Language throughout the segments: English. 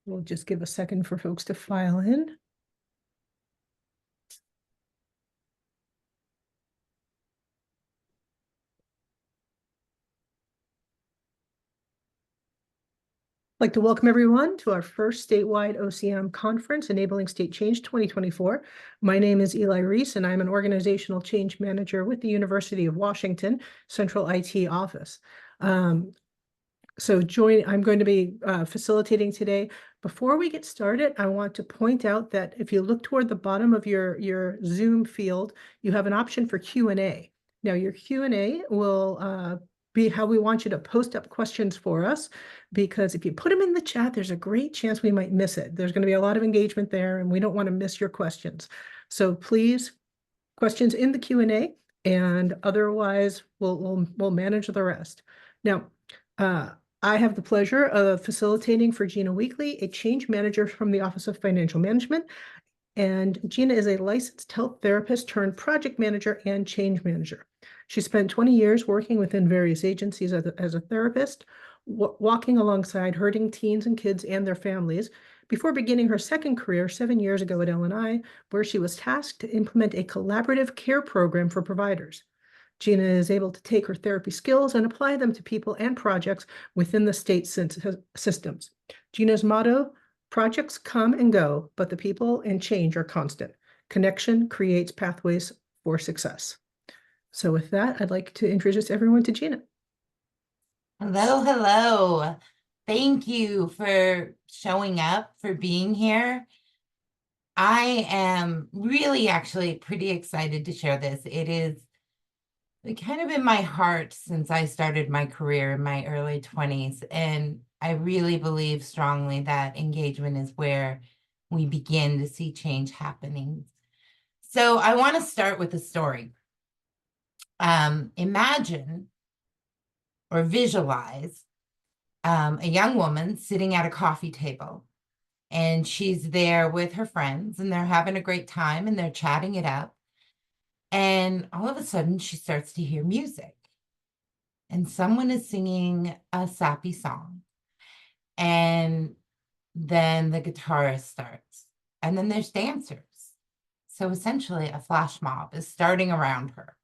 We'll just give a second for folks to file in. I'd like to welcome everyone to our first statewide OCM conference, Enabling State Change 2024. My name is Eli Reese, and I'm an organizational change manager with the University of Washington Central IT Office. I'm going to be facilitating today. Before we get started, I want to point out that if you look toward the bottom of your Zoom field, you have an option for Q&A. Now, your Q&A will be how we want you to post up questions for us, because if you put them in the chat, there's a great chance we might miss it. There's going to be a lot of engagement there, and we don't want to miss your questions. So please, questions in the Q&A, and otherwise we'll manage the rest. Now, I have the pleasure of facilitating for Gina Weekly, a change manager from the Office of Financial Management. And Gina is a licensed health therapist turned project manager and change manager. She spent 20 years working within various agencies as a therapist, walking alongside hurting teens and kids and their families, before beginning her second career 7 years ago at L&I, where she was tasked to implement a collaborative care program for providers. Gina is able to take her therapy skills and apply them to people and projects within the state systems. Gina's motto: projects come and go, but the people and change are constant. Connection creates pathways for success. So with that, I'd like to introduce everyone to Gina. Hello, hello. Thank you for showing up, for being here. I am really actually pretty excited to share this. It is kind of in my heart since I started my career in my early 20s. And I really believe strongly that engagement is where we begin to see change happening. So I want to start with a story. Imagine or visualize a young woman sitting at a coffee table, and she's there with her friends, and they're having a great time, and they're chatting it up. And all of a sudden, she starts to hear music, and someone is singing a sappy song. And then the guitarist starts, and then there's dancers. So essentially, a flash mob is starting around her.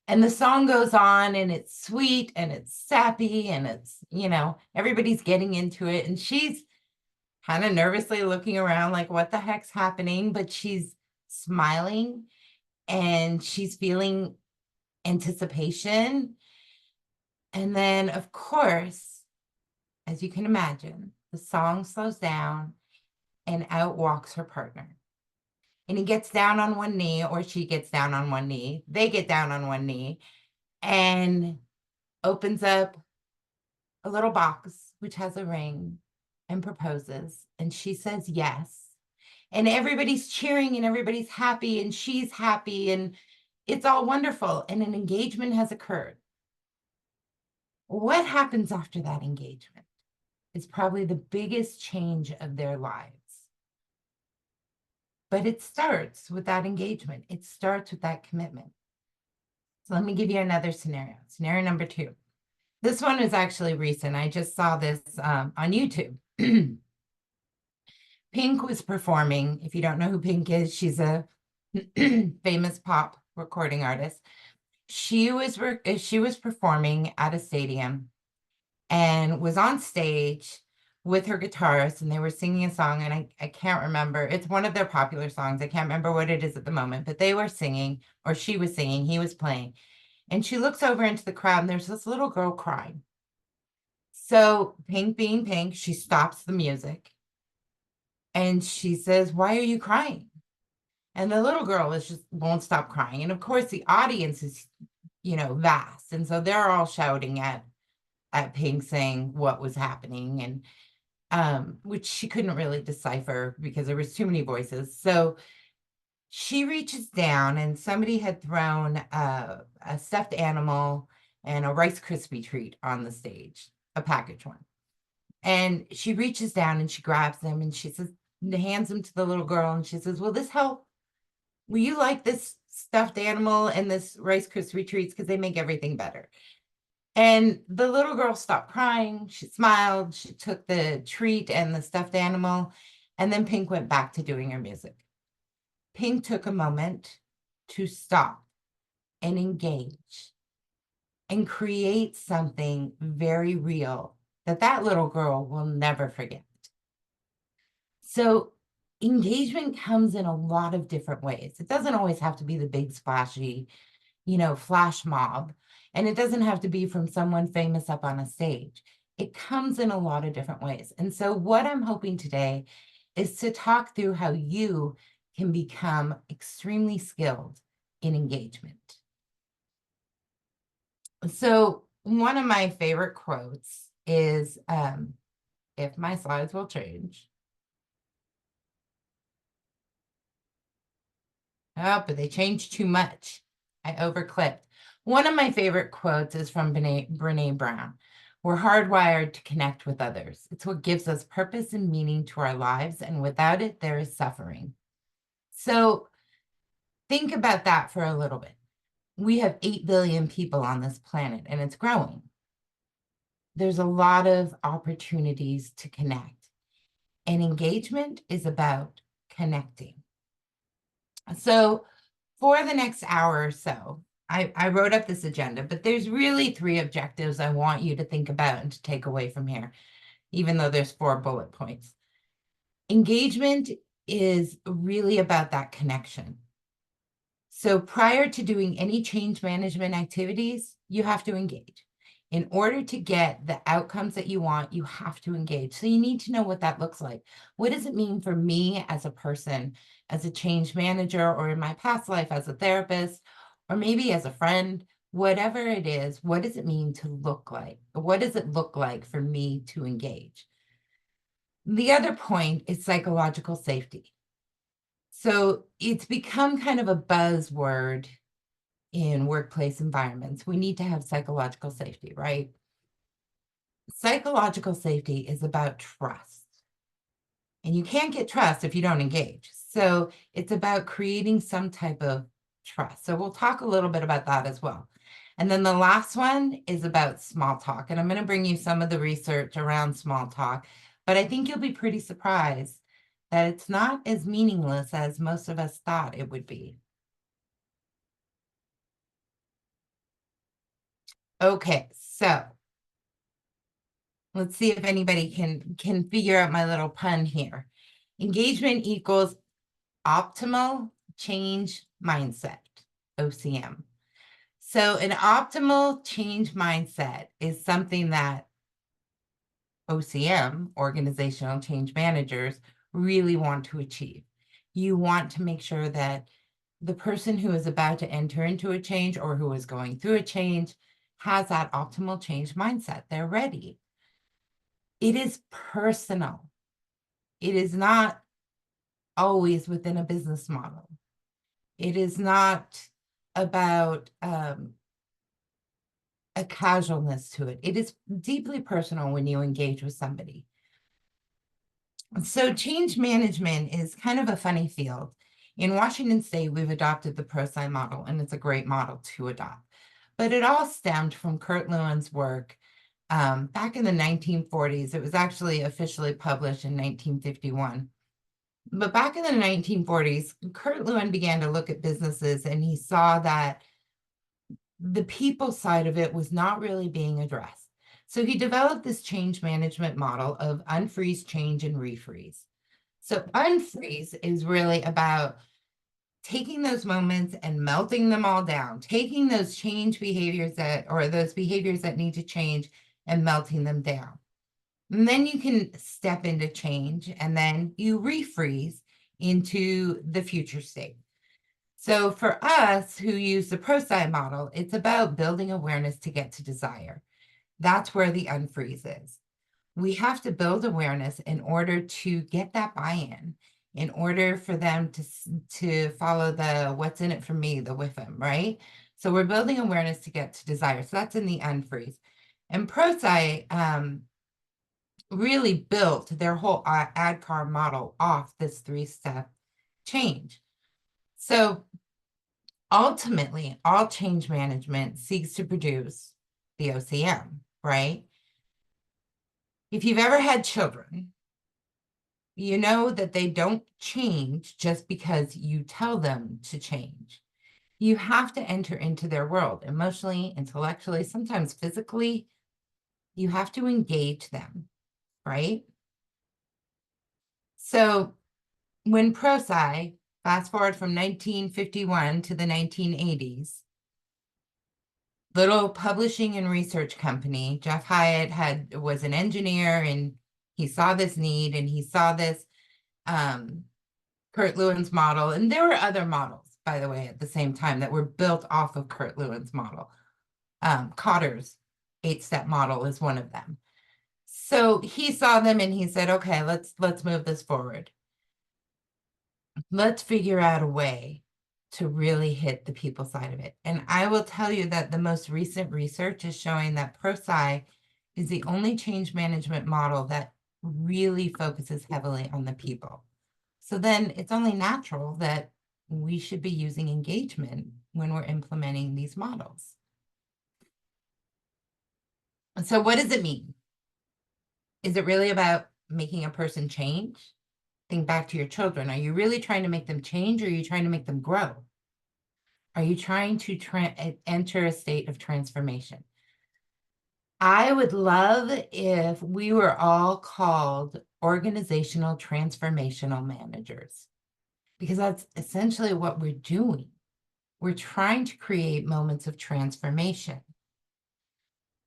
And the song goes on, and it's sweet, and it's sappy, and it's, everybody's getting into it. And she's kind of nervously looking around like, what the heck's happening? But she's smiling, and she's feeling anticipation. And then, of course, as you can imagine, the song slows down, and out walks her partner. And he gets down on one knee, or she gets down on one knee. They get down on one knee and opens up a little box, which has a ring, and proposes. And she says yes. And everybody's cheering, and everybody's happy, and she's happy, and it's all wonderful. And an engagement has occurred. What happens after that engagement is probably the biggest change of their lives. But it starts with that engagement. It starts with that commitment. So let me give you another scenario. Scenario number 2. This one is actually recent. I just saw this on YouTube. Pink was performing. If you don't know who Pink is, she's a famous pop recording artist. She was performing at a stadium and was on stage with her guitarist, and they were singing a song, and I can't remember. It's one of their popular songs. I can't remember what it is at the moment, but they were singing, or she was singing, he was playing. And she looks over into the crowd, and there's this little girl crying. So Pink being Pink, she stops the music, and she says, "Why are you crying?" And the little girl won't stop crying. And of course, the audience is, vast. And so they're all shouting at Pink, saying what was happening, and which she couldn't really decipher because there was too many voices. So she reaches down, and somebody had thrown a stuffed animal and a Rice Krispie treat on the stage, a packaged one. And she reaches down and she grabs them, and she says, hands them to the little girl, and she says, "Will this help? Will you like this stuffed animal and this Rice Krispie treats? Because they make everything better." And the little girl stopped crying. She smiled. She took the treat and the stuffed animal. And then Pink went back to doing her music. Pink took a moment to stop and engage and create something very real that that little girl will never forget. So engagement comes in a lot of different ways. It doesn't always have to be the big splashy, flash mob. And it doesn't have to be from someone famous up on a stage. It comes in a lot of different ways. And so what I'm hoping today is to talk through how you can become extremely skilled in engagement. So one of my favorite quotes is, if my slides will change. Oh, but they changed too much. I overclicked. One of my favorite quotes is from Brene Brown. We're hardwired to connect with others. It's what gives us purpose and meaning to our lives, and without it, there is suffering. So think about that for a little bit. We have 8 billion people on this planet, and it's growing. There's a lot of opportunities to connect, and engagement is about connecting. So for the next hour or so, I wrote up this agenda, but there's really 3 objectives I want you to think about and to take away from here, even though there's 4 bullet points. Engagement is really about that connection. So prior to doing any change management activities, you have to engage. In order to get the outcomes that you want, you have to engage. So you need to know what that looks like. What does it mean for me as a person, as a change manager, or in my past life as a therapist, or maybe as a friend, whatever it is, what does it mean to look like? What does it look like for me to engage? The other point is psychological safety. So it's become kind of a buzzword in workplace environments. We need to have psychological safety, right? Psychological safety is about trust. And you can't get trust if you don't engage. So it's about creating some type of trust. So we'll talk a little bit about that as well. And then the last one is about small talk. And I'm going to bring you some of the research around small talk, but I think you'll be pretty surprised that it's not as meaningless as most of us thought it would be. Okay, so let's see if anybody can figure out my little pun here. Engagement equals optimal change mindset, OCM. So an optimal change mindset is something that OCM, organizational change managers, really want to achieve. You want to make sure that the person who is about to enter into a change or who is going through a change has that optimal change mindset. They're ready. It is personal. It is not always within a business model. It is not about a casualness to it. It is deeply personal when you engage with somebody. So change management is kind of a funny field. In Washington State, we've adopted the ProSci model, and it's a great model to adopt. But it all stemmed from Kurt Lewin's work back in the 1940s. It was actually officially published in 1951. But back in the 1940s, Kurt Lewin began to look at businesses, and he saw that the people side of it was not really being addressed. So he developed this change management model of unfreeze, change, and refreeze. So unfreeze is really about taking those moments and melting them all down, taking those change behaviors or those behaviors that need to change and melting them down. And then you can step into change, and then you refreeze into the future state. So for us who use the ProSci model, it's about building awareness to get to desire. That's where the unfreeze is. We have to build awareness in order to get that buy-in, in order for them to follow the what's in it for me, the WIFM, right? So we're building awareness to get to desire. So that's in the unfreeze. And ProSci really built their whole ADKAR model off this 3-step change. So ultimately, all change management seeks to produce the OCM, right? If you've ever had children, you know that they don't change just because you tell them to change. You have to enter into their world emotionally, intellectually, sometimes physically. You have to engage them, right? So when ProSci, fast forward from 1951 to the 1980s, little publishing and research company, Jeff Hyatt was an engineer, and he saw this need, and he saw this Kurt Lewin's model. And there were other models, by the way, at the same time that were built off of Kurt Lewin's model. Cotter's 8-step model is one of them. So he saw them and he said, okay, let's move this forward. Let's figure out a way to really hit the people side of it. And I will tell you that the most recent research is showing that ProSci is the only change management model that really focuses heavily on the people. So then it's only natural that we should be using engagement when we're implementing these models. So what does it mean? Is it really about making a person change? Think back to your children. Are you really trying to make them change, or are you trying to make them grow? Are you trying to enter a state of transformation? I would love if we were all called organizational transformational managers, because that's essentially what we're doing. We're trying to create moments of transformation.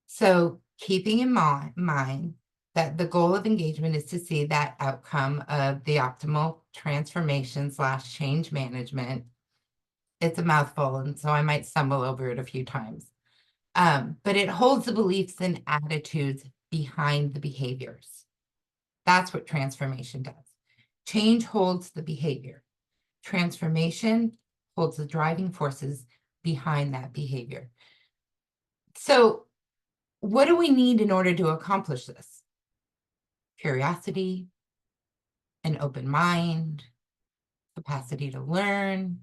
So keeping in mind that the goal of engagement is to see that outcome of the optimal transformation / change management. It's a mouthful, and so I might stumble over it a few times. But it holds the beliefs and attitudes behind the behaviors. That's what transformation does. Change holds the behavior. Transformation holds the driving forces behind that behavior. So what do we need in order to accomplish this? Curiosity, an open mind, capacity to learn,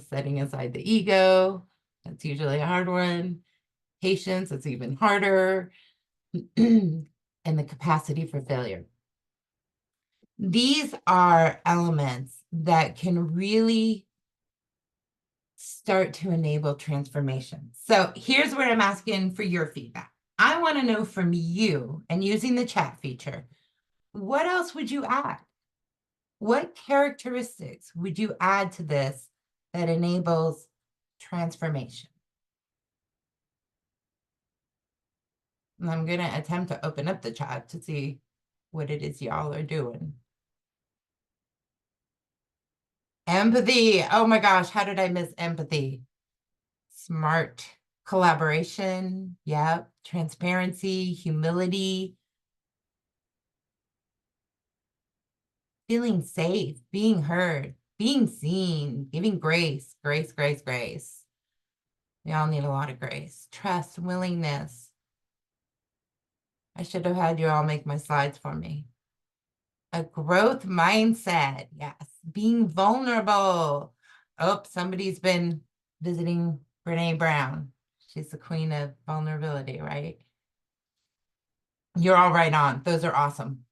setting aside the ego, that's usually a hard one, patience, that's even harder, and the capacity for failure. These are elements that can really start to enable transformation. So here's where I'm asking for your feedback. I want to know from you, and using the chat feature, what else would you add? What characteristics would you add to this that enables transformation? And I'm going to attempt to open up the chat to see what it is y'all are doing. Empathy. Oh my gosh, how did I miss empathy? Smart collaboration. Yep. Transparency, humility. Feeling safe, being heard, being seen, giving grace, grace, grace, grace. We all need a lot of grace. Trust, willingness. I should have had you all make my slides for me. A growth mindset. Yes. Being vulnerable. Oh, somebody's been visiting Brene Brown. She's the queen of vulnerability, right? You're all right on. Those are awesome.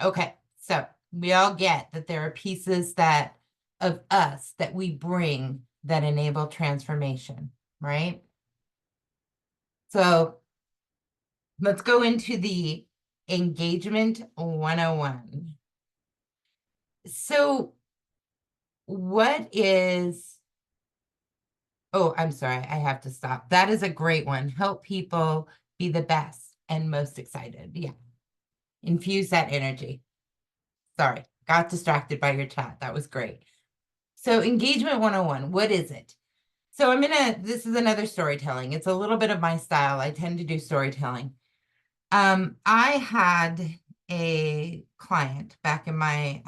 Okay, so we all get that there are pieces of us that we bring that enable transformation, right? So let's go into the engagement 101. So what is, oh, I'm sorry, I have to stop. That is a great one. Help people be the best and most excited. Yeah. Infuse that energy. Sorry, got distracted by your chat. That was great. So engagement 101, what is it? So this is another storytelling. It's a little bit of my style. I tend to do storytelling. I had a client back in my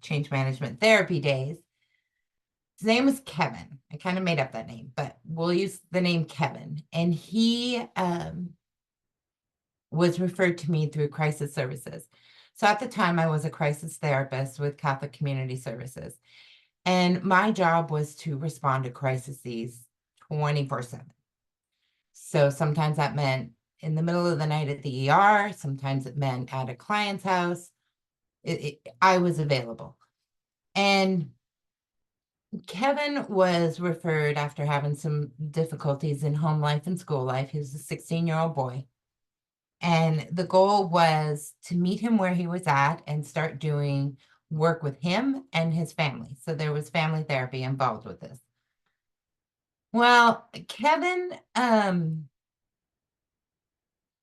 change management therapy days. His name was Kevin. I kind of made up that name, but we'll use the name Kevin. And he was referred to me through crisis services. So at the time, I was a crisis therapist with Catholic Community Services. And my job was to respond to crises 24/7. So sometimes that meant in the middle of the night at the ER, sometimes it meant at a client's house. I was available. And Kevin was referred after having some difficulties in home life and school life. He was a 16-year-old boy. And the goal was to meet him where he was at and start doing work with him and his family. So there was family therapy involved with this. Well, Kevin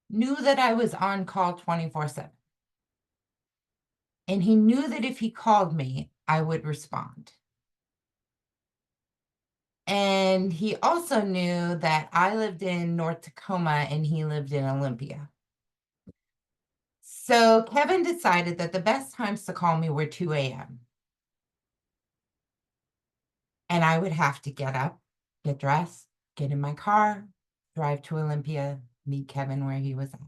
knew that I was on call 24/7. And he knew that if he called me, I would respond. And he also knew that I lived in North Tacoma and he lived in Olympia. So Kevin decided that the best times to call me were 2 a.m. And I would have to get up, get dressed, get in my car, drive to Olympia, meet Kevin where he was at.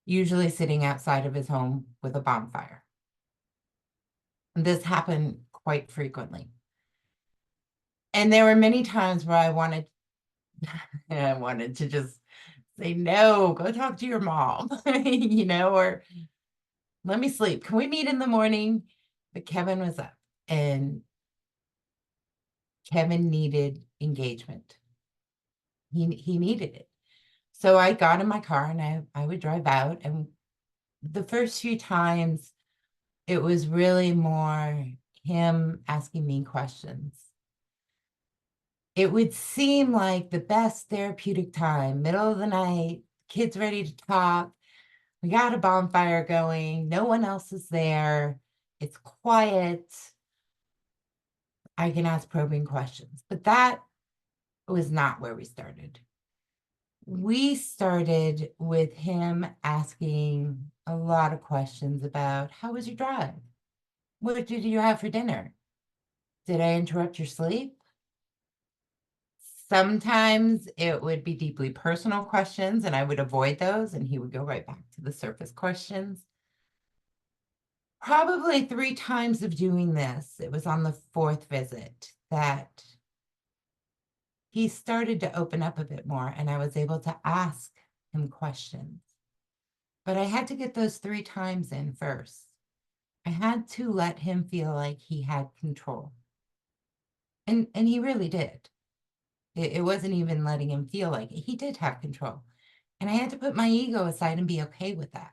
Usually sitting outside of his home with a bonfire. This happened quite frequently. And there were many times where I wanted to just say, no, go talk to your mom, or let me sleep. Can we meet in the morning? But Kevin was up and Kevin needed engagement. He needed it. So I got in my car and I would drive out. And the first few times, it was really more him asking me questions. It would seem like the best therapeutic time, middle of the night, kids ready to talk. We got a bonfire going. No one else is there. It's quiet. I can ask probing questions. But that was not where we started. We started with him asking a lot of questions about, how was your drive? What did you have for dinner? Did I interrupt your sleep? Sometimes it would be deeply personal questions and I would avoid those and he would go right back to the surface questions. Probably 3 times of doing this, it was on the 4th visit that he started to open up a bit more and I was able to ask him questions. But I had to get those 3 times in first. I had to let him feel like he had control. And he really did. It wasn't even letting him feel like it. He did have control. And I had to put my ego aside and be okay with that.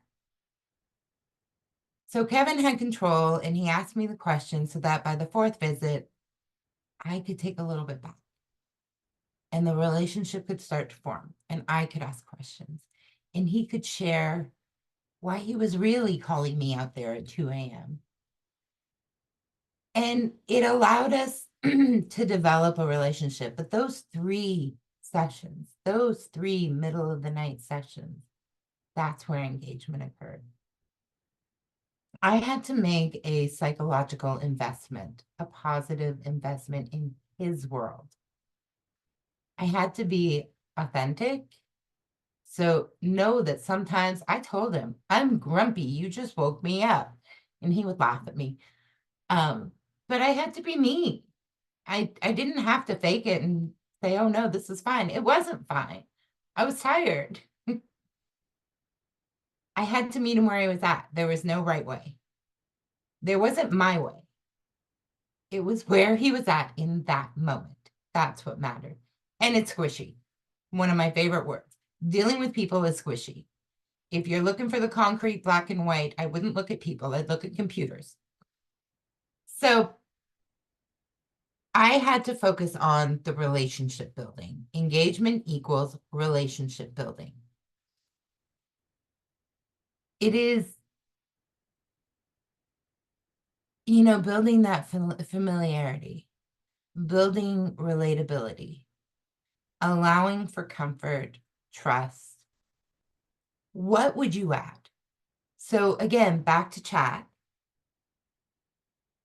So Kevin had control and he asked me the question so that by the 4th visit, I could take a little bit back. And the relationship could start to form and I could ask questions. And he could share why he was really calling me out there at 2 a.m. And it allowed us to develop a relationship. But those 3 sessions, those 3 middle of the night sessions, that's where engagement occurred. I had to make a psychological investment, a positive investment in his world. I had to be authentic. So know that sometimes I told him, I'm grumpy, you just woke me up. And he would laugh at me. But I had to be me. I didn't have to fake it and say, oh no, this is fine. It wasn't fine. I was tired. I had to meet him where he was at. There was no right way. There wasn't my way. It was where he was at in that moment. That's what mattered. And it's squishy. One of my favorite words. Dealing with people is squishy. If you're looking for the concrete black and white, I wouldn't look at people. I'd look at computers. So I had to focus on the relationship building. Engagement equals relationship building. It is, building that familiarity, building relatability, allowing for comfort, trust. What would you add? So again, back to chat.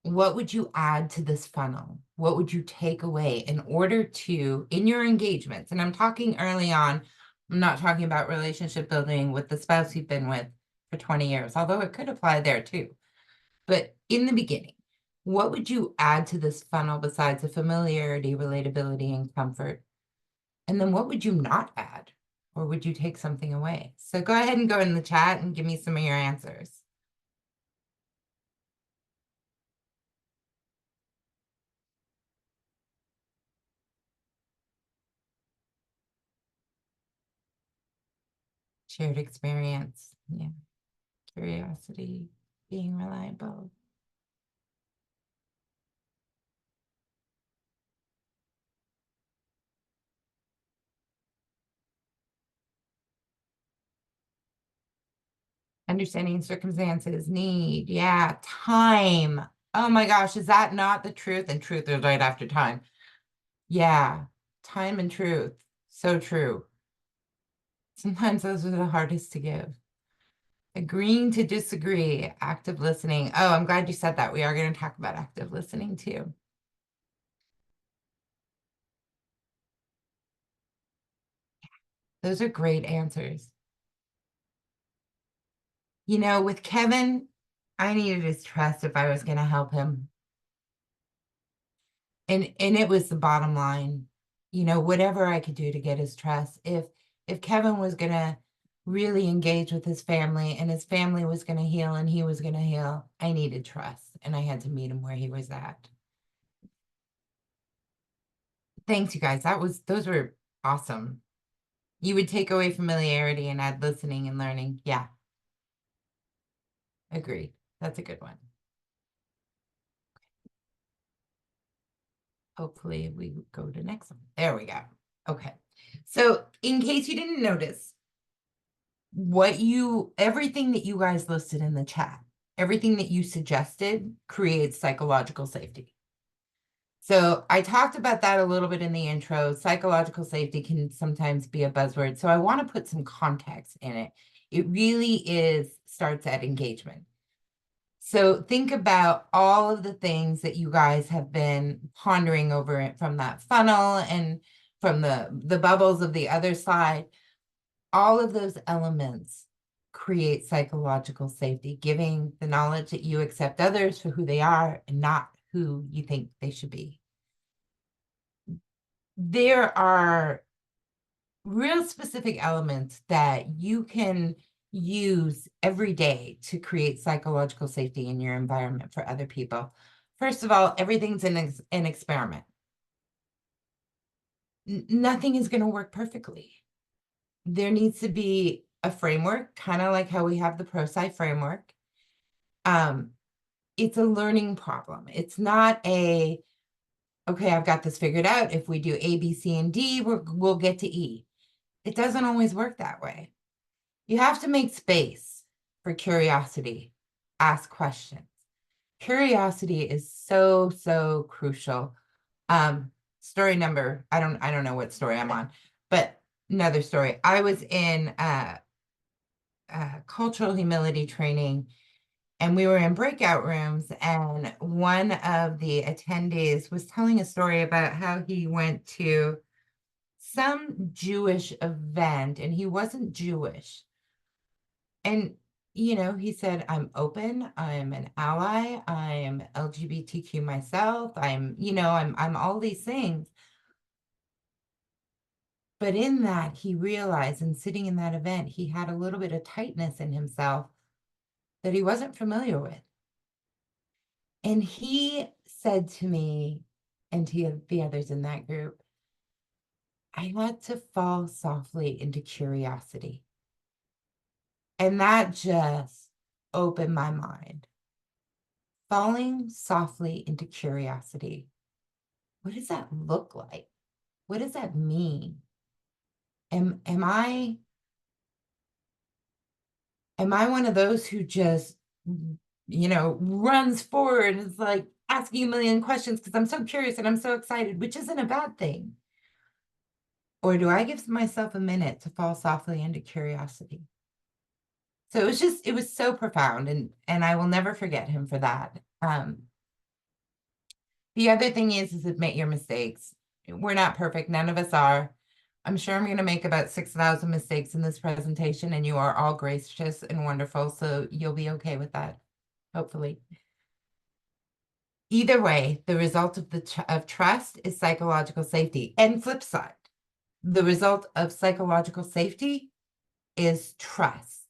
What would you add to this funnel? What would you take away in order to, in your engagements? And I'm talking early on, I'm not talking about relationship building with the spouse you've been with for 20 years, although it could apply there too. But in the beginning, What would you add to this funnel besides the familiarity, relatability, and comfort? And then what would you not add? Or would you take something away? So go ahead and go in the chat and give me some of your answers. Shared experience. Yeah. Curiosity, being reliable. Understanding circumstances, need, yeah, time. Oh my gosh, is that not the truth? And truth is right after time. Yeah, time and truth. So true. Sometimes those are the hardest to give. Agreeing to disagree, active listening. Oh, I'm glad you said that. We are going to talk about active listening too. Those are great answers. You know, with Kevin, I needed his trust if I was going to help him. And it was the bottom line. You know, whatever I could do to get his trust. If Kevin was going to really engage with his family and his family was going to heal and he was going to heal, I needed trust and I had to meet him where he was at. Thanks, you guys. Those were awesome. You would take away familiarity and add listening and learning. Yeah. Agreed. That's a good one. Hopefully we go to next one. There we go. Okay. So in case you didn't notice, everything that you guys listed in the chat, everything that you suggested creates psychological safety. So I talked about that a little bit in the intro. Psychological safety can sometimes be a buzzword. So I want to put some context in it. It really starts at engagement. So think about all of the things that you guys have been pondering over it from that funnel and from the bubbles of the other side. All of those elements create psychological safety, giving the knowledge that you accept others for who they are and not who you think they should be. There are real specific elements that you can use every day to create psychological safety in your environment for other people. First of all, everything's an experiment. Nothing is going to work perfectly. There needs to be a framework, kind of like how we have the ProSci framework. It's a learning problem. It's not okay, I've got this figured out. If we do A, B, C, and D, we'll get to E. It doesn't always work that way. You have to make space for curiosity, ask questions. Curiosity is so, so crucial. Story number, I don't know what story I'm on, but another story. I was in cultural humility training and we were in breakout rooms and one of the attendees was telling a story about how he went to some Jewish event and he wasn't Jewish. And, you know, he said, I'm open, I'm an ally, I am LGBTQ myself, I'm all these things. But in that, he realized, and sitting in that event, he had a little bit of tightness in himself that he wasn't familiar with. And he said to me and to the others in that group, I had to fall softly into curiosity. And that just opened my mind. Falling softly into curiosity. What does that look like? What does that mean? Am I one of those who just, runs forward and is like asking a million questions because I'm so curious and I'm so excited, which isn't a bad thing? Or do I give myself a minute to fall softly into curiosity? So it was so profound and I will never forget him for that. The other thing is admit your mistakes. We're not perfect. None of us are. I'm sure I'm going to make about 6,000 mistakes in this presentation, and you are all gracious and wonderful, so you'll be okay with that, hopefully. Either way, the result of trust is psychological safety. And flip side, the result of psychological safety is trust.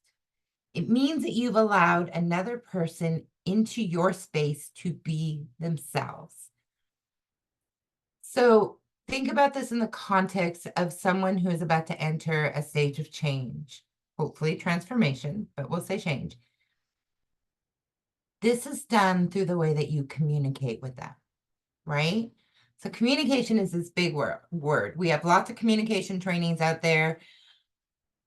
It means that you've allowed another person into your space to be themselves. So think about this in the context of someone who is about to enter a stage of change, hopefully transformation, but we'll say change. This is done through the way that you communicate with them, right? So communication is this big word. We have lots of communication trainings out there.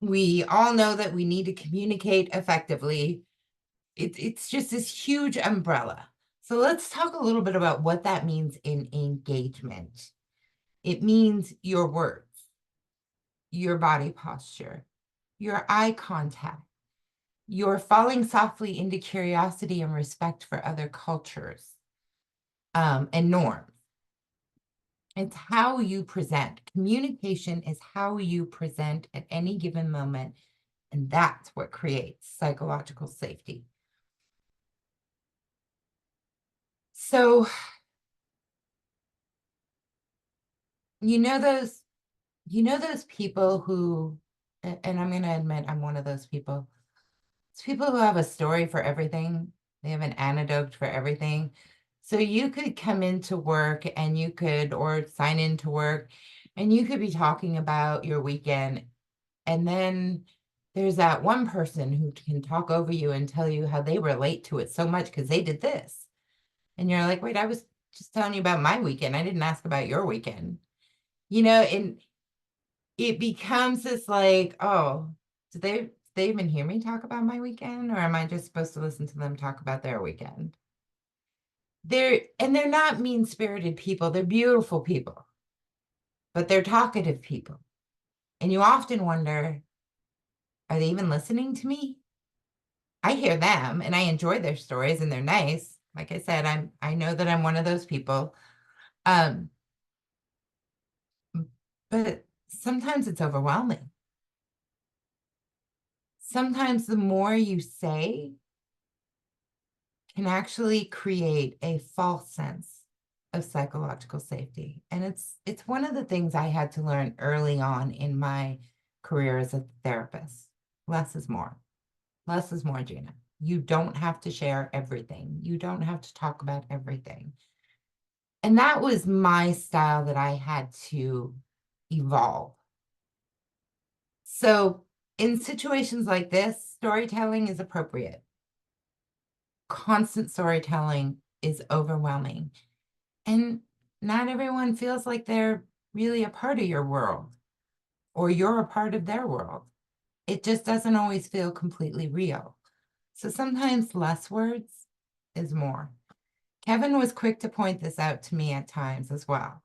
We all know that we need to communicate effectively. It's just this huge umbrella. So let's talk a little bit about what that means in engagement. It means your words, your body posture, your eye contact, your falling softly into curiosity and respect for other cultures and norms. It's how you present. Communication is how you present at any given moment, and that's what creates psychological safety. So, you know those people who, and I'm going to admit I'm one of those people. It's people who have a story for everything. They have an anecdote for everything. So you could come into work and or sign into work, and you could be talking about your weekend. And then there's that one person who can talk over you and tell you how they relate to it so much because they did this. And you're like, wait, I was just telling you about my weekend. I didn't ask about your weekend. And it becomes this like, oh, did they even hear me talk about my weekend? Or am I just supposed to listen to them talk about their weekend? They're not mean-spirited people. They're beautiful people, but they're talkative people. And you often wonder, are they even listening to me? I hear them and I enjoy their stories and they're nice. Like I said, I know that I'm one of those people. But sometimes it's overwhelming. Sometimes the more you say can actually create a false sense of psychological safety. And it's one of the things I had to learn early on in my career as a therapist. Less is more. Less is more, Gina. You don't have to share everything. You don't have to talk about everything. And that was my style that I had to evolve. So in situations like this, storytelling is appropriate. Constant storytelling is overwhelming. And not everyone feels like they're really a part of your world or you're a part of their world. It just doesn't always feel completely real. So sometimes less words is more. Kevin was quick to point this out to me at times as well.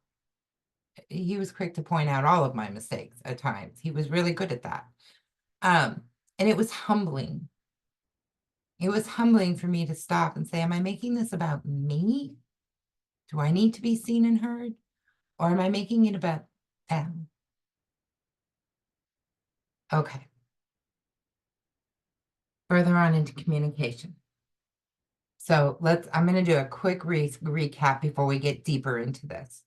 He was quick to point out all of my mistakes at times. He was really good at that. And it was humbling. It was humbling for me to stop and say, am I making this about me? Do I need to be seen and heard? Or am I making it about them? Okay. Further on into communication. So I'm going to do a quick recap before we get deeper into this.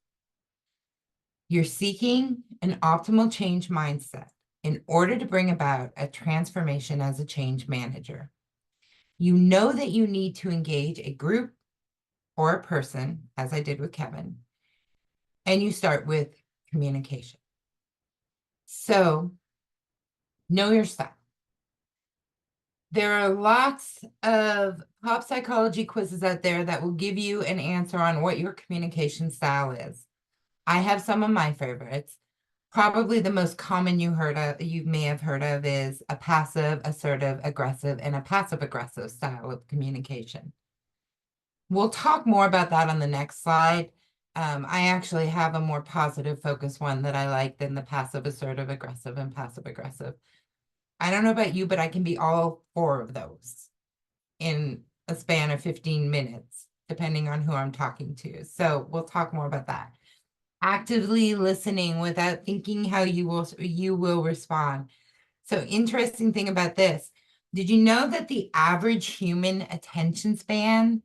You're seeking an optimal change mindset in order to bring about a transformation as a change manager. You know that you need to engage a group or a person, as I did with Kevin, and you start with communication. So know your style. There are lots of pop psychology quizzes out there that will give you an answer on what your communication style is. I have some of my favorites. Probably the most common you may have heard of is a passive, assertive, aggressive, and a passive-aggressive style of communication. We'll talk more about that on the next slide. I actually have a more positive focus one that I like than the passive, assertive, aggressive, and passive-aggressive. I don't know about you, but I can be all four of those in a span of 15 minutes, depending on who I'm talking to. So we'll talk more about that. Actively listening without thinking how you will respond. So interesting thing about this, did you know that the average human attention span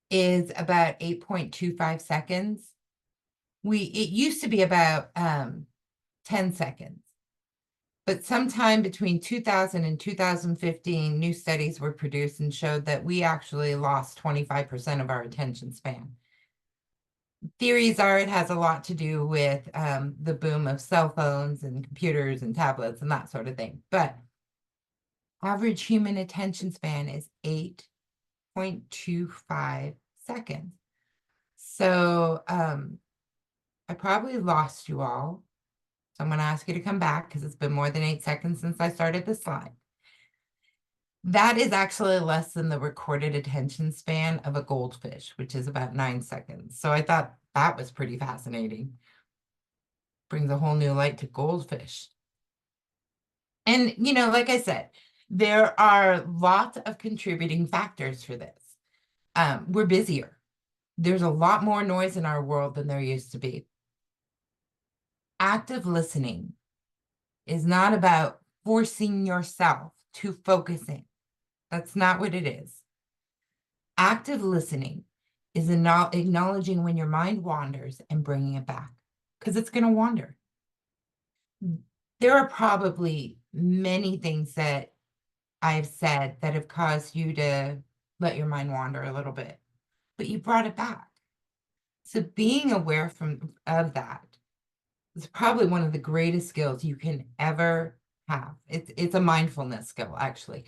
is about 8.25 seconds. It used to be about 10 seconds. But sometime between 2000 and 2015, new studies were produced and showed that we actually lost 25% of our attention span. Theories are it has a lot to do with the boom of cell phones and computers and tablets and that sort of thing. But average human attention span is 8.25 seconds. So I probably lost you all. So I'm going to ask you to come back because it's been more than 8 seconds since I started the slide. That is actually less than the recorded attention span of a goldfish, which is about 9 seconds. So I thought that was pretty fascinating. Brings a whole new light to goldfish. And, you know, like I said, there are lots of contributing factors for this. We're busier. There's a lot more noise in our world than there used to be. Active listening is not about forcing yourself to focus in. That's not what it is. Active listening is acknowledging when your mind wanders and bringing it back, because it's going to wander. There are probably many things that I've said that have caused you to let your mind wander a little bit, but you brought it back. So being aware of that is probably one of the greatest skills you can ever have. It's a mindfulness skill, actually.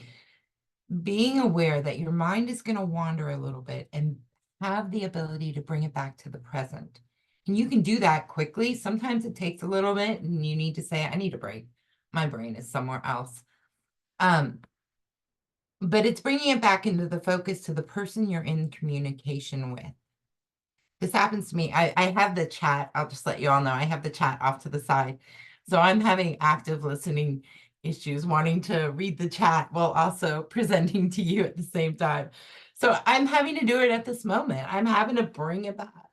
Being aware that your mind is going to wander a little bit and have the ability to bring it back to the present. And you can do that quickly. Sometimes it takes a little bit and you need to say, I need a break. My brain is somewhere else. But it's bringing it back into the focus to the person you're in communication with. This happens to me. I have the chat. I'll just let you all know I have the chat off to the side. So I'm having active listening issues, wanting to read the chat while also presenting to you at the same time. So I'm having to do it at this moment. I'm having to bring it back.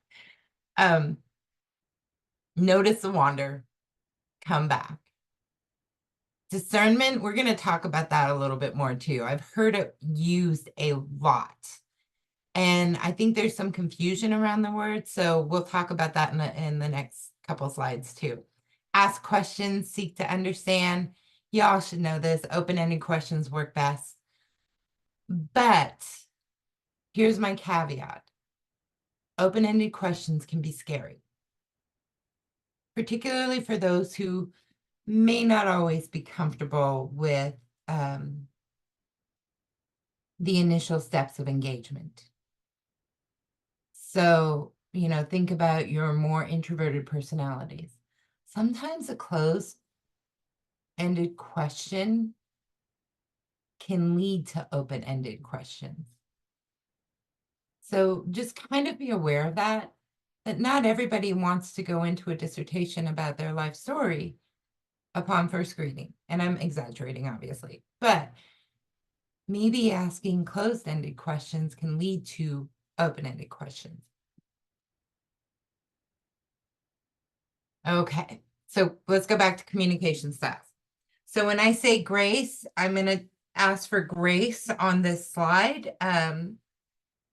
Notice the wander, come back. Discernment, we're going to talk about that a little bit more too. I've heard it used a lot. And I think there's some confusion around the word. So we'll talk about that in the next couple slides too. Ask questions, seek to understand. Y'all should know this. Open-ended questions work best. But here's my caveat. Open-ended questions can be scary, particularly for those who may not always be comfortable with the initial steps of engagement. So, you know, think about your more introverted personalities. Sometimes a closed-ended question can lead to open-ended questions. So just kind of be aware of that not everybody wants to go into a dissertation about their life story upon first greeting. And I'm exaggerating, obviously, but maybe asking closed-ended questions can lead to open-ended questions. Okay, so let's go back to communication styles. So when I say grace, I'm going to ask for grace on this slide.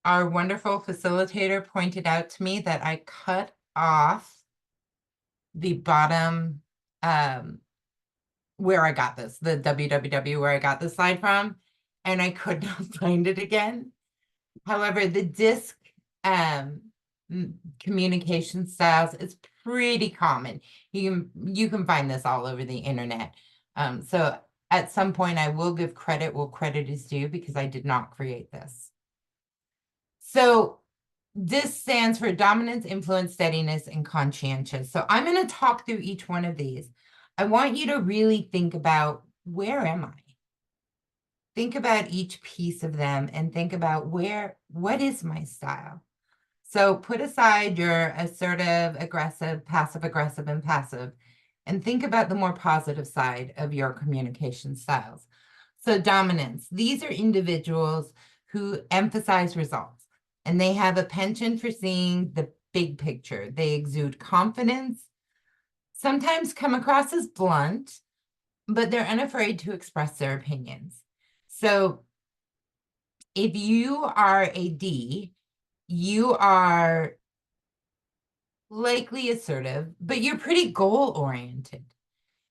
Our wonderful facilitator pointed out to me that I cut off the bottom where I got this, the www where I got this slide from, and I could not find it again. However, the DISC communication styles is pretty common. You can find this all over the internet. So at some point I will give credit where credit is due because I did not create this. So this stands for dominance, influence, steadiness, and conscientious. So I'm going to talk through each one of these. I want you to really think about, where am I? Think about each piece of them and think about what is my style? So put aside your assertive, aggressive, passive-aggressive, and passive, and think about the more positive side of your communication styles. So dominance, these are individuals who emphasize results, and they have a penchant for seeing the big picture. They exude confidence, sometimes come across as blunt, but they're unafraid to express their opinions. So if you are a D, You are likely assertive, but you're pretty goal-oriented.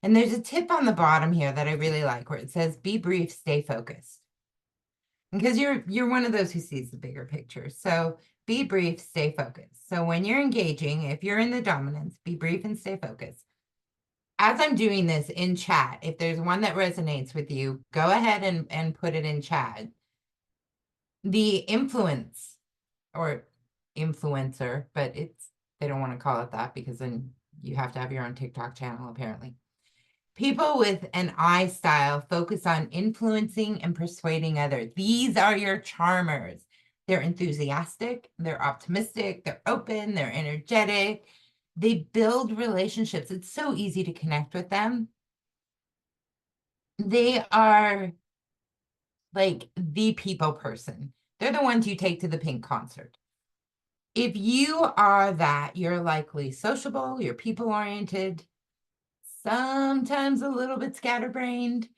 And there's a tip on the bottom here that I really like where it says, be brief, stay focused. Because you're one of those who sees the bigger picture. So be brief, stay focused. So when you're engaging, if you're in the dominance, be brief and stay focused. As I'm doing this in chat, if there's one that resonates with you, go ahead and put it in chat. The influence or influencer, but they don't want to call it that because then you have to have your own TikTok channel, apparently. People with an I style focus on influencing and persuading others. These are your charmers. They're enthusiastic, they're optimistic, they're open, they're energetic. They build relationships. It's so easy to connect with them. They are like the people person. They're the ones you take to the Pink concert. If you are that, you're likely sociable, you're people-oriented, sometimes a little bit scatterbrained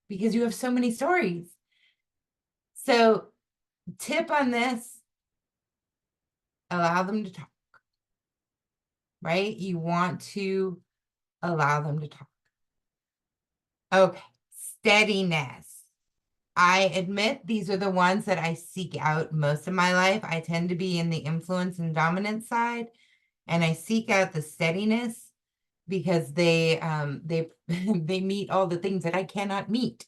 because you have so many stories. So tip on this, allow them to talk, right? You want to allow them to talk. Okay, steadiness. I admit these are the ones that I seek out most of my life. I tend to be in the influence and dominance side, and I seek out the steadiness because they they meet all the things that I cannot meet.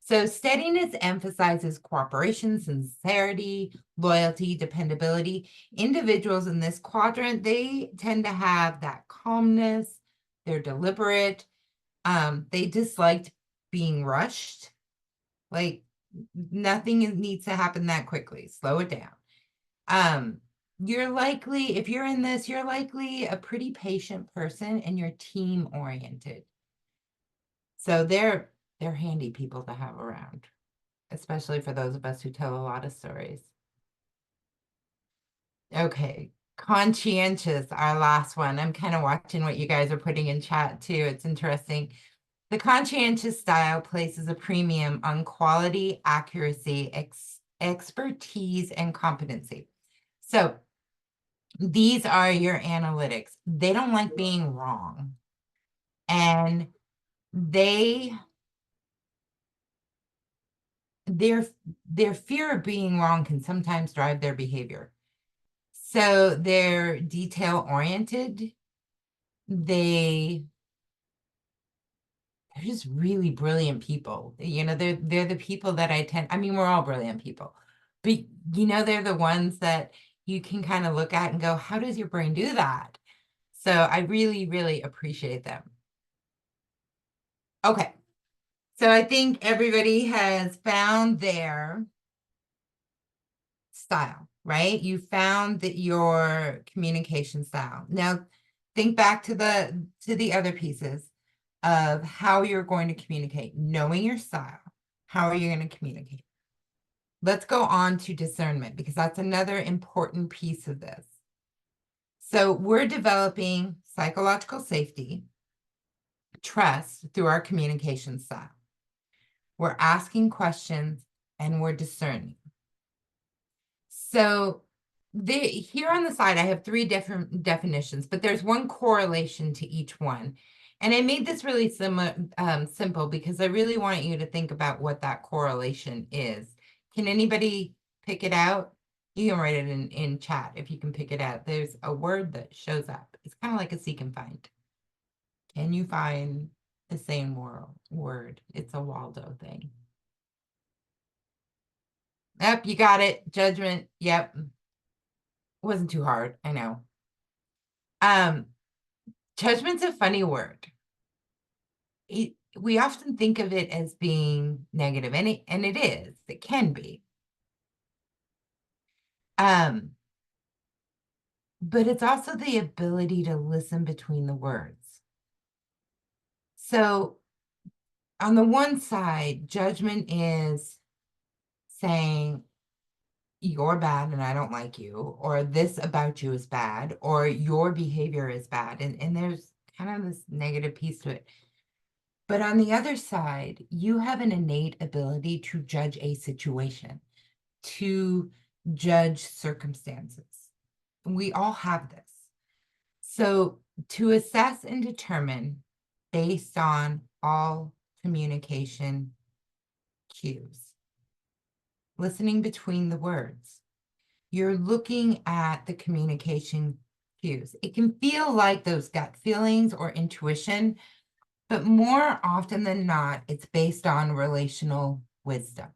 So steadiness emphasizes cooperation, sincerity, loyalty, dependability. Individuals in this quadrant, they tend to have that calmness. They're deliberate. They disliked being rushed. Like nothing needs to happen that quickly. Slow it down. You're likely, if you're in this, you're likely a pretty patient person and you're team oriented. So they're handy people to have around, especially for those of us who tell a lot of stories. Okay, conscientious, our last one. I'm kind of watching what you guys are putting in chat too. It's interesting. The conscientious style places a premium on quality, accuracy, expertise, and competency. So these are your analytics. They don't like being wrong. And their fear of being wrong can sometimes drive their behavior. So they're detail-oriented. They're just really brilliant people. You know, they're the people that I mean, we're all brilliant people, but you know, they're the ones that you can kind of look at and go, how does your brain do that? So I really, really appreciate them. Okay. So I think everybody has found their style, right? You found that your communication style. Now think back to the other pieces of how you're going to communicate, knowing your style. How are you going to communicate? Let's go on to discernment because that's another important piece of this. So we're developing psychological safety, trust through our communication style. We're asking questions and we're discerning. So here on the side, I have 3 different definitions, but there's one correlation to each one. And I made this really simple because I really want you to think about what that correlation is. Can anybody pick it out? You can write it in chat if you can pick it out. There's a word that shows up. It's kind of like a seek and find. Can you find the same word? It's a Waldo thing. Yep, you got it. Judgment. Yep. Wasn't too hard, I know. Judgment's a funny word. We often think of it as being negative, and it is. It can be. But it's also the ability to listen between the words. So on the one side, judgment is saying, you're bad and I don't like you, or this about you is bad, or your behavior is bad. And there's kind of this negative piece to it. But on the other side, you have an innate ability to judge a situation, to judge circumstances. We all have this. So to assess and determine based on all communication cues, listening between the words, you're looking at the communication cues. It can feel like those gut feelings or intuition, but more often than not, it's based on relational wisdom.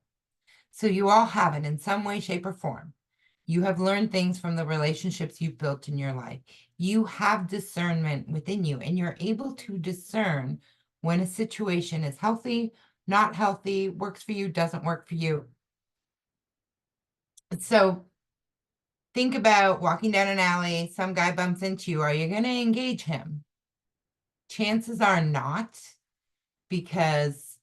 So you all have it in some way, shape, or form. You have learned things from the relationships you've built in your life. You have discernment within you, and you're able to discern when a situation is healthy, not healthy, works for you, doesn't work for you. So think about walking down an alley, some guy bumps into you. Are you going to engage him? Chances are not, because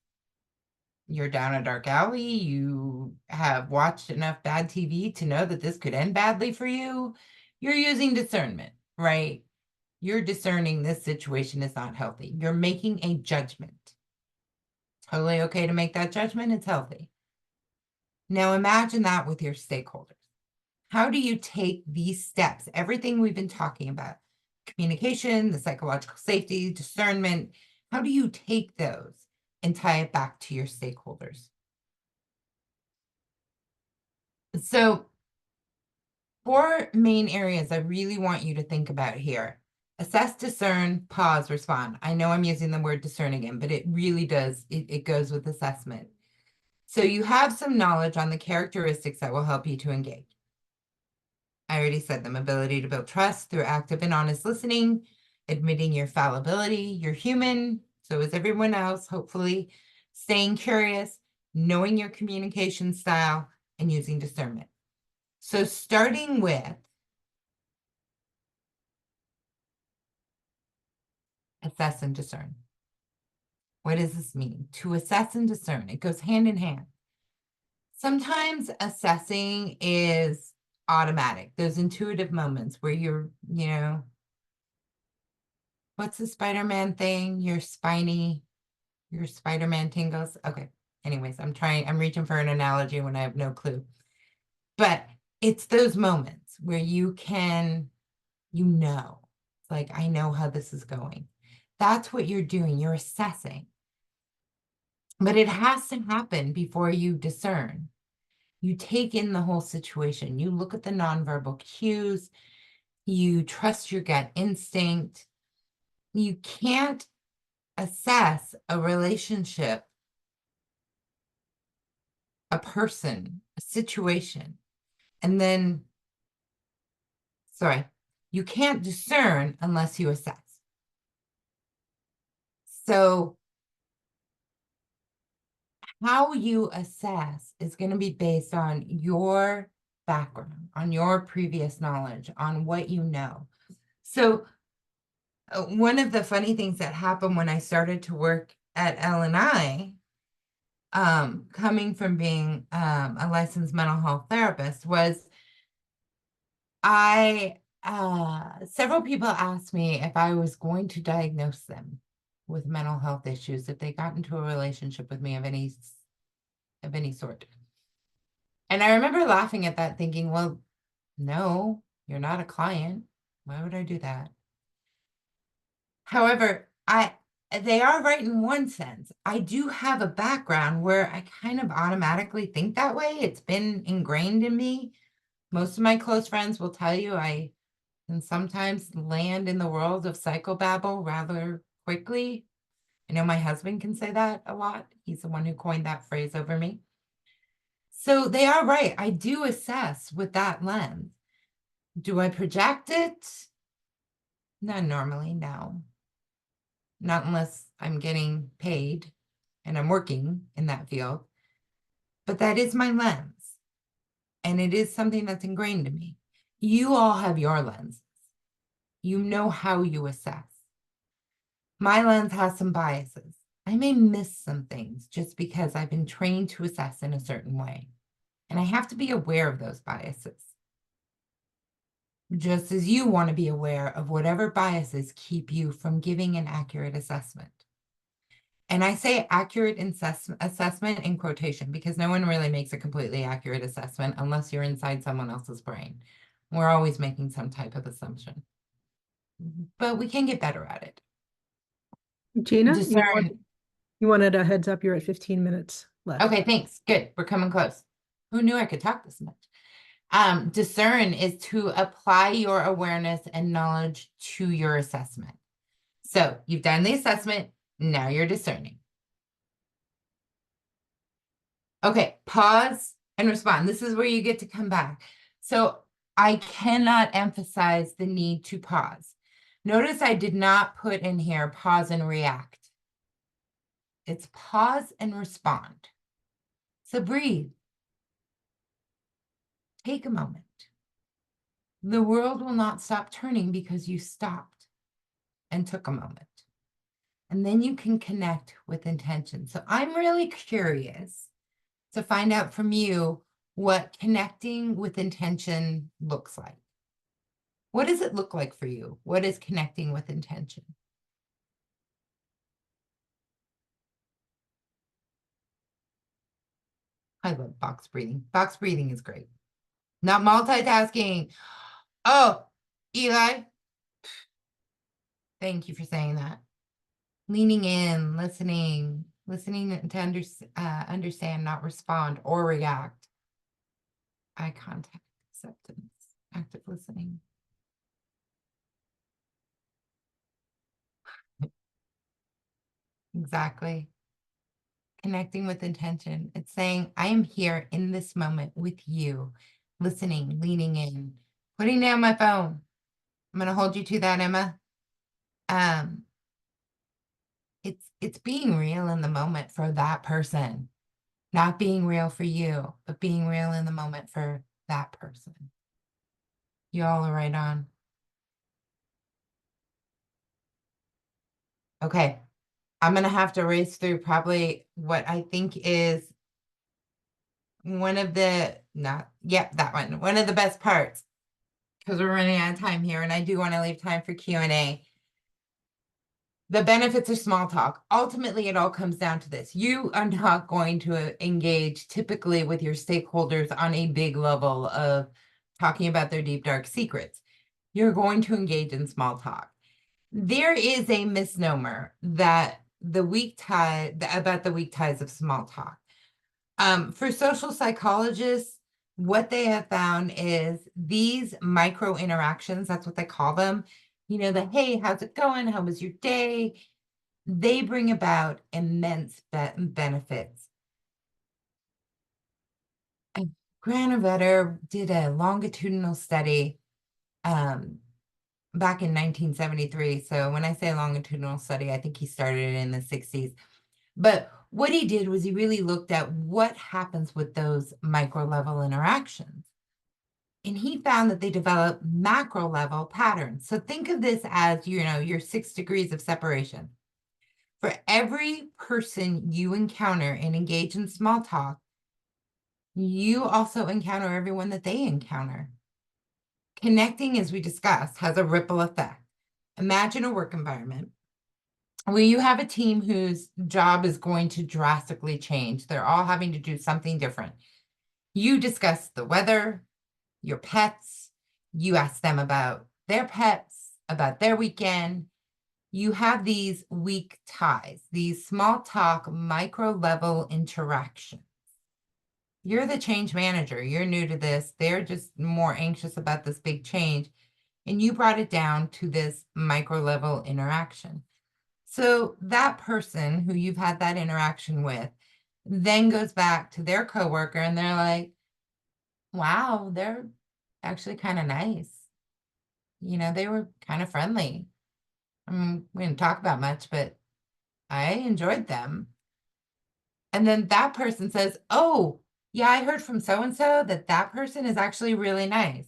you're down a dark alley. You have watched enough bad TV to know that this could end badly for you. You're using discernment, right? You're discerning this situation is not healthy. You're making a judgment. Totally okay to make that judgment. It's healthy. Now imagine that with your stakeholders. How do you take these steps, everything we've been talking about, communication, the psychological safety, discernment, how do you take those and tie it back to your stakeholders? So 4 main areas I really want you to think about here. Assess, discern, pause, respond. I know I'm using the word discern again, but it really does, it goes with assessment. So you have some knowledge on the characteristics that will help you to engage. I already said them: ability to build trust through active and honest listening, admitting your fallibility, you're human, so is everyone else, hopefully, staying curious, knowing your communication style, and using discernment. So starting with assess and discern. What does this mean? To assess and discern, it goes hand in hand. Sometimes assessing is automatic, those intuitive moments where you're, what's the Spider-Man thing? Your Spider-Man tingles. Okay. Anyways, I'm reaching for an analogy when I have no clue. But it's those moments where it's like, I know how this is going. That's what you're doing. You're assessing. But it has to happen before you discern. You take in the whole situation. You look at the nonverbal cues. You trust your gut instinct. You can't assess a relationship, a person, a situation, and then, you can't discern unless you assess. So how you assess is going to be based on your background, on your previous knowledge, on what you know. So one of the funny things that happened when I started to work at L&I, coming from being a licensed mental health therapist, was several people asked me if I was going to diagnose them with mental health issues if they got into a relationship with me of any sort. And I remember laughing at that, thinking, well, no, you're not a client. Why would I do that? However, they are right in one sense. I do have a background where I kind of automatically think that way. It's been ingrained in me. Most of my close friends will tell you I can sometimes land in the world of psychobabble rather quickly. I know my husband can say that a lot. He's the one who coined that phrase over me. So they are right. I do assess with that lens. Do I project it? Not normally, no. Not unless I'm getting paid and I'm working in that field. But that is my lens. And it is something that's ingrained in me. You all have your lenses. You know how you assess. My lens has some biases. I may miss some things just because I've been trained to assess in a certain way. And I have to be aware of those biases. Just as you want to be aware of whatever biases keep you from giving an accurate assessment. And I say accurate assessment in quotation because no one really makes a completely accurate assessment unless you're inside someone else's brain. We're always making some type of assumption, but we can get better at it. Gina, Discern. you wanted a heads up, you're at 15 minutes left. Okay, thanks. Good. We're coming close. Who knew I could talk this much? Discern is to apply your awareness and knowledge to your assessment. So you've done the assessment, now you're discerning. Okay, pause and respond. This is where you get to come back. So I cannot emphasize the need to pause. Notice I did not put in here pause and react. It's pause and respond. So breathe. Take a moment. The world will not stop turning because you stopped and took a moment. And then you can connect with intention. So I'm really curious to find out from you what connecting with intention looks like. What does it look like for you? What is connecting with intention? I love box breathing. Box breathing is great. Not multitasking. Oh, Eli, thank you for saying that. Leaning in, listening to understand, not respond or react. Eye contact, acceptance, active listening. Exactly. Connecting with intention. It's saying, I am here in this moment with you, listening, leaning in, putting down my phone. I'm going to hold you to that, Emma. It's being real in the moment for that person, not being real for you, but being real in the moment for that person. You all are right on. Okay. I'm going to have to race through probably what I think is one of the, that one. One of the best parts, because we're running out of time here, and I do want to leave time for Q&A. The benefits of small talk. Ultimately, it all comes down to this. You are not going to engage typically with your stakeholders on a big level of talking about their deep, dark secrets. You're going to engage in small talk. There is a misnomer that about the weak ties of small talk. For social psychologists, what they have found is these micro interactions, that's what they call them, the, hey, how's it going? How was your day? They bring about immense benefits. Granovetter did a longitudinal study back in 1973. So when I say longitudinal study, I think he started it in the 60s. But what he did was he really looked at what happens with those micro level interactions. And he found that they develop macro level patterns. So think of this as, your 6 degrees of separation. For every person you encounter and engage in small talk, you also encounter everyone that they encounter. Connecting, as we discussed, has a ripple effect. Imagine a work environment where you have a team whose job is going to drastically change. They're all having to do something different. You discuss the weather, your pets, you ask them about their pets, about their weekend. You have these weak ties, these small talk, micro level interactions. You're the change manager. You're new to this. They're just more anxious about this big change. And you brought it down to this micro level interaction. So that person who you've had that interaction with then goes back to their coworker and they're like, wow, they're actually kind of nice. They were kind of friendly. I mean, we didn't talk about much, but I enjoyed them. And then that person says, oh, yeah, I heard from so-and-so that person is actually really nice.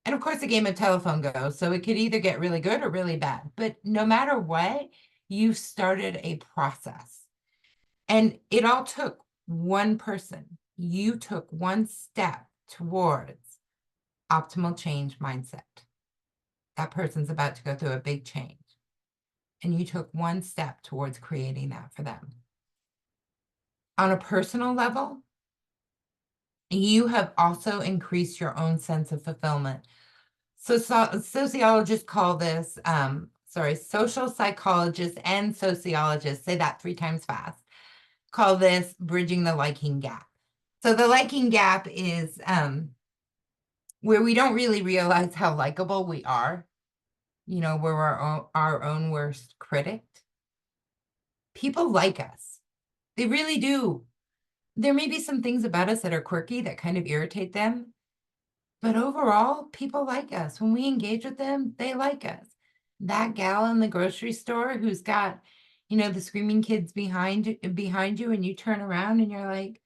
And of course, the game of telephone goes, so it could either get really good or really bad. But no matter what, you've started a process. And it all took one person. You took one step towards optimal change mindset. That person's about to go through a big change. and you took one step towards creating that for them. On a personal level, you have also increased your own sense of fulfillment. So, sociologists call this, social psychologists and sociologists, say that 3 times fast, call this bridging the liking gap. So the liking gap is where we don't really realize how likable we are. You know, we're our own worst critic. People like us. They really do. There may be some things about us that are quirky that kind of irritate them, but overall, people like us. When we engage with them, they like us. That gal in the grocery store who's got, you know, the screaming kids behind you, and you turn around and you're like,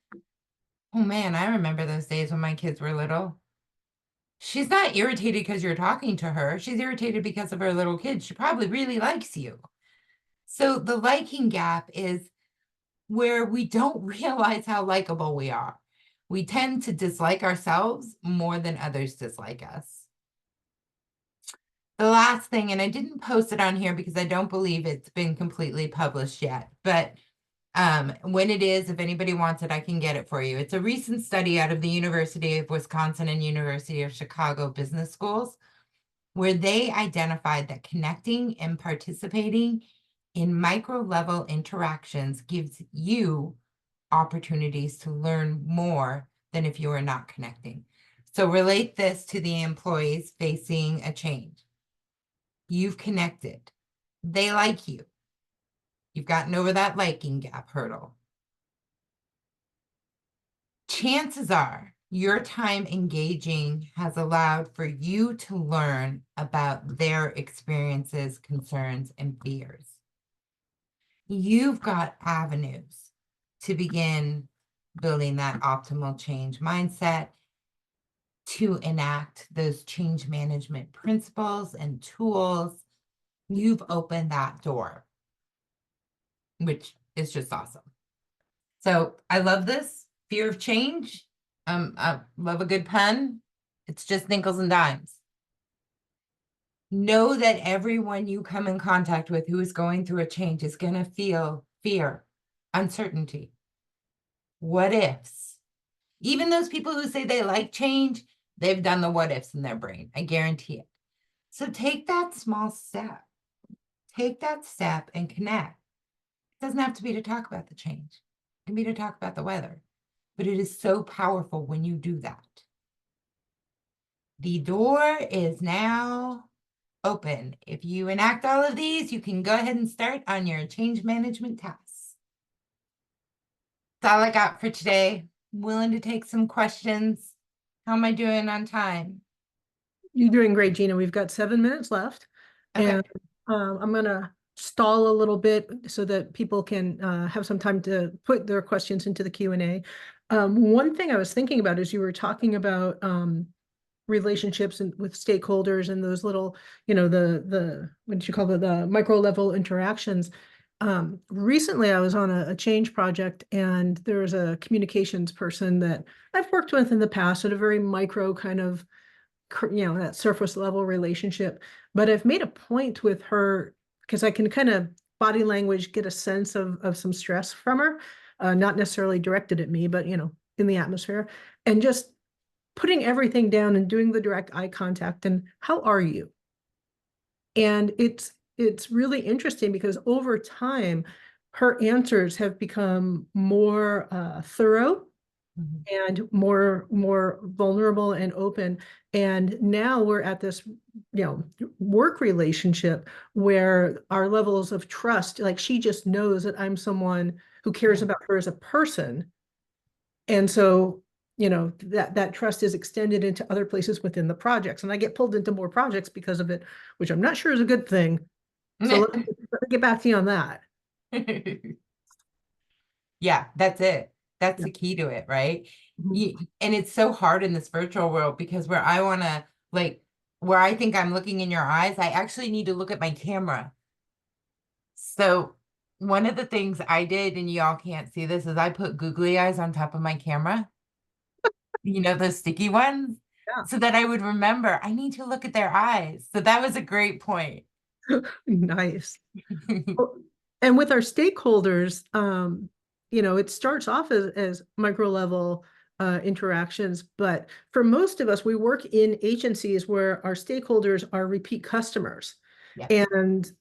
oh man, I remember those days when my kids were little. She's not irritated because you're talking to her. She's irritated because of her little kids. She probably really likes you. So the liking gap is where we don't realize how likable we are. We tend to dislike ourselves more than others dislike us. The last thing, and I didn't post it on here because I don't believe it's been completely published yet, but when it is, if anybody wants it, I can get it for you. It's a recent study out of the University of Wisconsin and University of Chicago business schools, where they identified that connecting and participating in micro level interactions gives you opportunities to learn more than if you are not connecting. So relate this to the employees facing a change. You've connected. They like you. You've gotten over that liking gap hurdle. Chances are your time engaging has allowed for you to learn about their experiences, concerns, and fears. You've got avenues to begin building that optimal change mindset, to enact those change management principles and tools. You've opened that door, which is just awesome. So I love this fear of change. I love a good pun. It's just nickels and dimes. Know that everyone you come in contact with who is going through a change is going to feel fear, uncertainty, what ifs. Even those people who say they like change, they've done the what ifs in their brain. I guarantee it. So take that small step. Take that step and connect. It doesn't have to be to talk about the change. It can be to talk about the weather. But it is so powerful when you do that. The door is now open. If you enact all of these, you can go ahead and start on your change management tasks. That's all I got for today. I'm willing to take some questions. How am I doing on time? You're doing great, Gina. We've got 7 minutes left. Okay. And I'm going to stall a little bit so that people can have some time to put their questions into the Q&A. One thing I was thinking about is you were talking about relationships and with stakeholders and those little, you know, the what did you call the micro level interactions. Recently I was on a change project, and there was a communications person that I've worked with in the past at a very micro kind of, you know, that surface level relationship. But I've made a point with her, because I can kind of body language get a sense of some stress from her, not necessarily directed at me, but, you know, in the atmosphere, and just putting everything down and doing the direct eye contact and how are you? And it's really interesting because over time, her answers have become more thorough and more vulnerable and open. And now we're at this, you know, work relationship where our levels of trust, like she just knows that I'm someone who cares about her as a person. And so, you know, that trust is extended into other places within the projects. And I get pulled into more projects because of it, which I'm not sure is a good thing. So let me get back to you on that. Yeah, that's it. That's Yeah. the key to it, right? Mhm. And it's so hard in this virtual world because where I want to, like, where I think I'm looking in your eyes, I actually need to look at my camera. So one of the things I did, and y'all can't see this, is I put googly eyes on top of my camera. You know, those sticky ones, Yeah. so that I would remember I need to look at their eyes. So that was a great point. Nice. Well, and with our stakeholders, it starts off as micro level interactions, but for most of us, we work in agencies where our stakeholders are repeat customers. Yep. And,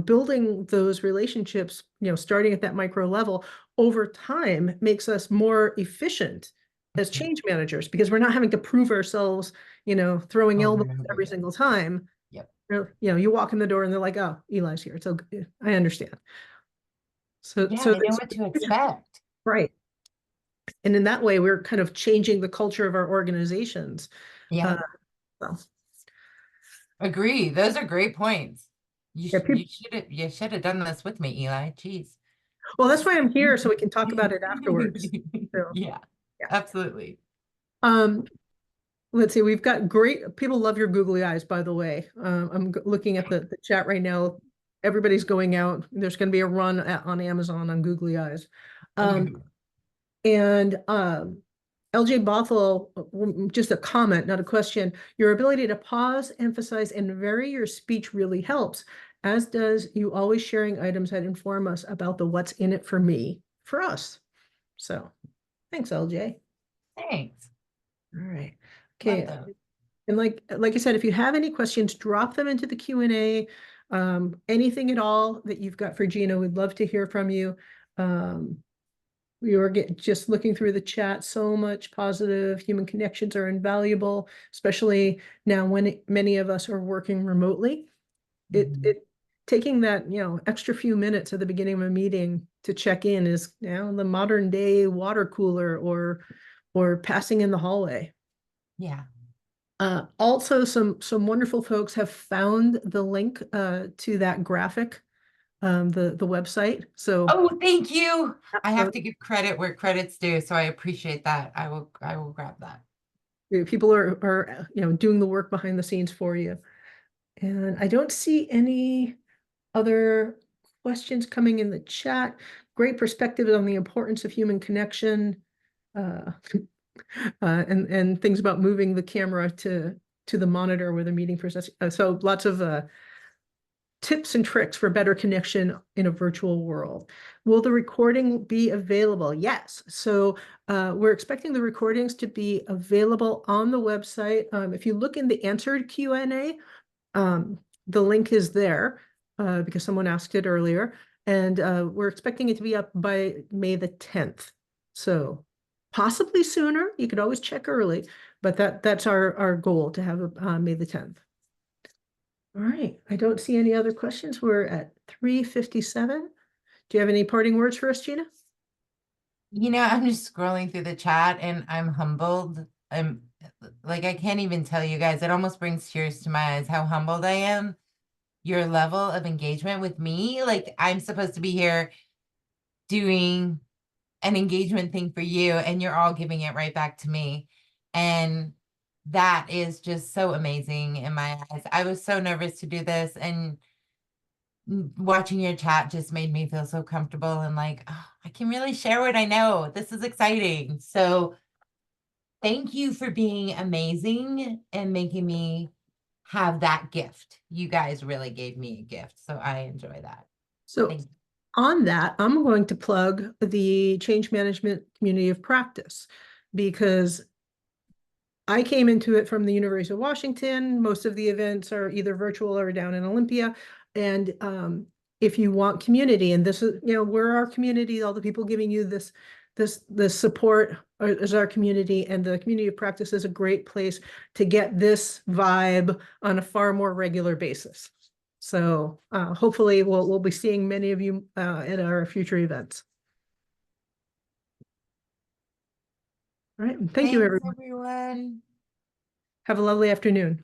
building those relationships, starting at that micro level over time makes us more efficient as change managers because we're not having to prove ourselves, throwing Over elbows and over every again. single time. Yep. You walk in the door and they're like, "Oh, Eli's here. It's okay. I understand." So, Yeah, so they know it's what to expect. right. And in that way, we're kind of changing the culture of our organizations. Yeah. Uh, so, Agree. Those are great points. yeah, You should have done this with me, Eli. Jeez. well, that's why I'm here, so we can talk about it afterwards. So, Yeah, yeah. absolutely. Um, let's see, we've got great people love your googly eyes, by the way. I'm looking at the chat right now. Everybody's going out. There's going to be a run on Amazon on googly eyes. Um, And LJ Bothell, just a comment, not a question. Your ability to pause, emphasize, and vary your speech really helps, as does you always sharing items that inform us about the what's in it for me, for us. So thanks, LJ. Thanks. All right. Love Okay. those. And like I said, if you have any questions, drop them into the Q&A. Anything at all that you've got for Gina, we'd love to hear from you. We were just looking through the chat, so much positive. Human connections are invaluable, especially now when many of us are working remotely. Mhm. It taking that, extra few minutes at the beginning of a meeting to check in is now the modern day water cooler or passing in the hallway. Yeah. Also, some wonderful folks have found the link to that graphic, the website. So Oh, thank you. I have so to give credit where credit's due, so I appreciate that. I will grab that. people are doing the work behind the scenes for you. And I don't see any other questions coming in the chat. Great perspective on the importance of human connection, uh, and things about moving the camera to the monitor where the meeting process. So lots of tips and tricks for better connection in a virtual world. Will the recording be available? Yes. So we're expecting the recordings to be available on the website. If you look in the answered Q&A, the link is there because someone asked it earlier. And we're expecting it to be up by May the 10th. So possibly sooner. You could always check early, but that's our goal to have May the 10th. All right, I don't see any other questions. We're at 3:57. Do you have any parting words for us, Gina? I'm just scrolling through the chat and I'm humbled. I'm like, I can't even tell you guys, it almost brings tears to my eyes how humbled I am. Your level of engagement with me, like I'm supposed to be here doing an engagement thing for you and you're all giving it right back to me. And that is just so amazing in my eyes. I was so nervous to do this and watching your chat just made me feel so comfortable and like, oh, I can really share what I know. This is exciting. So thank you for being amazing and making me have that gift. You guys really gave me a gift. So I enjoy that. So Thank you. on that, I'm going to plug the change management community of practice because I came into it from the University of Washington. Most of the events are either virtual or down in Olympia. And if you want community, and this is, we're our community, all the people giving you this support is our community, and the community of practice is a great place to get this vibe on a far more regular basis. So hopefully we'll be seeing many of you at our future events. All right, thank you, Thanks, everyone. everyone. Have a lovely afternoon.